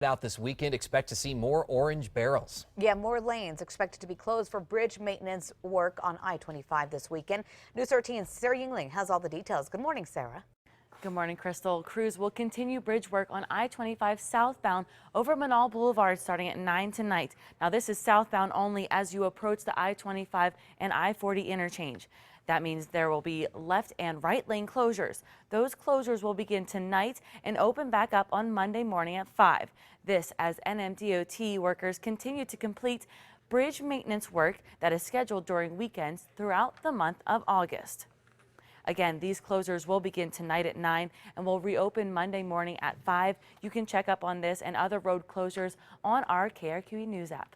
Out this weekend, expect to see more orange barrels. Yeah, more lanes expected to be closed for bridge maintenance work on I-25 this weekend. News 13's Sarah Yingling has all the details. Good morning, Sarah. Good morning, Crystal. Crews will continue bridge work on I-25 southbound over Manal Boulevard starting at 9 tonight. Now, this is southbound only as you approach the I-25 and I-40 interchange. That means there will be left and right lane closures. Those closures will begin tonight and open back up on Monday morning at 5. This as NMDOT workers continue to complete bridge maintenance work that is scheduled during weekends throughout the month of August. Again, these closures will begin tonight at 9 and will reopen Monday morning at 5. You can check up on this and other road closures on our KRQE News app.